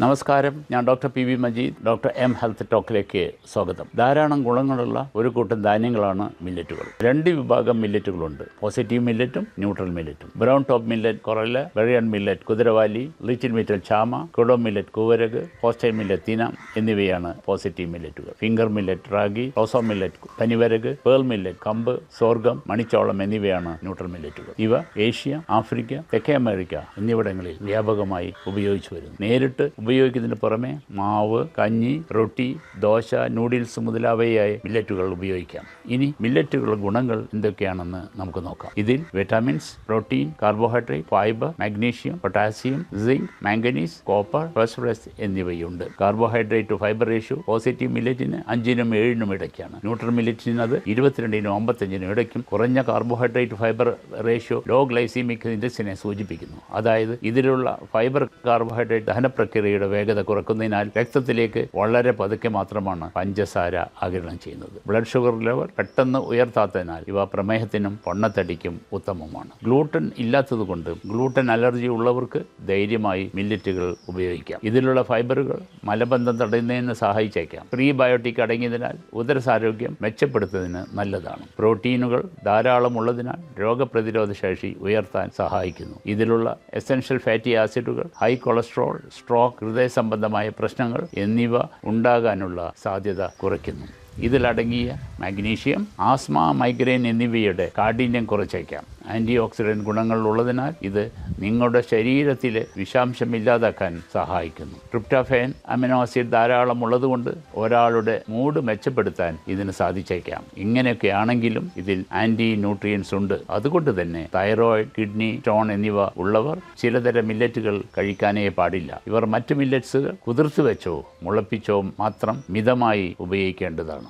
നമസ്കാരം, ഞാൻ doctor P V Majeed. Doctor M health ടോക്കിലേക്ക് സ്വാഗതം. ധാരാളം ഗുണങ്ങളുള്ള ഒരു കൂട്ടം ധാന്യങ്ങളാണ് മില്ലറ്റുകൾ. രണ്ട് വിഭാഗം മില്ലറ്റുകളുണ്ട്: പോസിറ്റീവ് മില്ലറ്റും ന്യൂട്രൽ മില്ലറ്റും. ബ്രൗൺ ടോപ്പ് മില്ലറ്റ് കൊറല, ബെറിയൻ മില്ലറ്റ് കുതിരവാലി, ലിറ്റിൽ മില്ലറ്റ് ചാമ, കുടോ മില്ലറ്റ് കൂവരക്, ഹോസ്റ്റൈൻ മില്ലറ്റ് തിന എന്നിവയാണ് പോസിറ്റീവ് മില്ലറ്റുകൾ. Finger millet ragi, proso millet പനിവരക്, പേൾ മില്ലറ്റ് കമ്പ്, സോർഗം, മണിച്ചോളം എന്നിവയാണ് ന്യൂട്രൽ മില്ലറ്റുകൾ. ഇവ ഏഷ്യ, ആഫ്രിക്ക, തെക്കേ അമേരിക്ക എന്നിവിടങ്ങളിൽ വ്യാപകമായി ഉപയോഗിച്ചു വരുന്നു. നേരിട്ട് ഉപയോഗിക്കുന്നതിന് പുറമെ മാവ്, കഞ്ഞി, റൊട്ടി, ദോശ, നൂഡിൽസ് മുതലായവയായി മില്ലറ്റുകൾ ഉപയോഗിക്കാം. ഇനി മില്ലറ്റുകളുടെ ഗുണങ്ങൾ എന്തൊക്കെയാണെന്ന് നമുക്ക് നോക്കാം. ഇതിൽ vitamins, protein, carbohydrate, fibre, magnesium, potassium, zinc, manganese, copper, phosphorus എന്നിവയുണ്ട്. Carbohydrate to fibre ratio positive മില്ലറ്റിന് 5നും 7നും ഇടയ്ക്കാണ്. ന്യൂട്രൽ മില്ലറ്റിന് അത് 22നും 55നും ഇടയ്ക്കും. കുറഞ്ഞ carbohydrate fibre ratio low glycaemic ഇൻഡെക്സിനെ സൂചിപ്പിക്കുന്നു. അതായത് ഇതിലുള്ള ഫൈബർ കാർബോഹൈഡ്രേറ്റ് ദഹനപ്രക്രിയയുടെ വേഗത കുറയ്ക്കുന്നതിനാൽ രക്തത്തിലേക്ക് വളരെ പതുക്കെ മാത്രമാണ് പഞ്ചസാര ആഗിരണം ചെയ്യുന്നത്. ബ്ലഡ് ഷുഗർ ലെവൽ പെട്ടെന്ന് ഉയർത്താത്തതിനാൽ ഇവ പ്രമേഹത്തിനും പൊണ്ണത്തടിക്കും ഉത്തമമാണ്. ഗ്ലൂട്ടൻ ഇല്ലാത്തതുകൊണ്ട് ഗ്ലൂട്ടൻ അലർജി ഉള്ളവർക്ക് ധൈര്യമായി മില്ലറ്റുകൾ ഉപയോഗിക്കാം. ഇതിലുള്ള ഫൈബറുകൾ മലബന്ധം തടയുന്നതിന് സഹായിച്ചേക്കാം. പ്രീബയോട്ടിക് അടങ്ങിയതിനാൽ ഉദരസാരോഗ്യം മെച്ചപ്പെടുത്തുന്നതിന് നല്ലതാണ്. പ്രോട്ടീനുകൾ ധാരാളം ഉള്ളതിനാൽ രോഗപ്രതിരോധ ശേഷി ഉയർത്താൻ സഹായിക്കുന്നു. ഇതിലുള്ള എസൻഷ്യൽ ഫാറ്റി ആസിഡുകൾ ഹൈ കൊളസ്ട്രോൾ, സ്ട്രോക്ക്, ഹൃദയ സംബന്ധമായ പ്രശ്നങ്ങൾ എന്നിവ ഉണ്ടാകാനുള്ള സാധ്യത കുറയ്ക്കുന്നു. ഇതിലടങ്ങിയ മാഗ്നീഷ്യം ആസ്മ, മൈഗ്രെയിൻ എന്നിവയുടെ കാഠിന്യം കുറച്ചേക്കാം. ആൻറ്റി ഓക്സിഡൻറ്റ് ഗുണങ്ങൾ ഉള്ളതിനാൽ ഇത് നിങ്ങളുടെ ശരീരത്തിലെ വിഷാംശം ഇല്ലാതാക്കാൻ സഹായിക്കുന്നു. ട്രിപ്റ്റോഫാൻ അമിനോ ആസിഡ് ധാരാളം ഉള്ളതുകൊണ്ട് ഒരാളുടെ മൂഡ് മെച്ചപ്പെടുത്താൻ ഇതിന് സാധിച്ചേക്കാം. ഇങ്ങനെയൊക്കെയാണെങ്കിലും ഇതിൽ ആൻറ്റി ന്യൂട്രിയൻസ് ഉണ്ട്. അതുകൊണ്ട് തന്നെ തൈറോയിഡ്, കിഡ്നി സ്റ്റോൺ എന്നിവ ഉള്ളവർ ചിലതരം മില്ലറ്റുകൾ കഴിക്കാനേ പാടില്ല. ഇവർ മറ്റ് മില്ലറ്റ്സുകൾ കുതിർത്ത് വെച്ചോ മുളപ്പിച്ചോ മാത്രം മിതമായി ഉപയോഗിക്കേണ്ടതാണ്.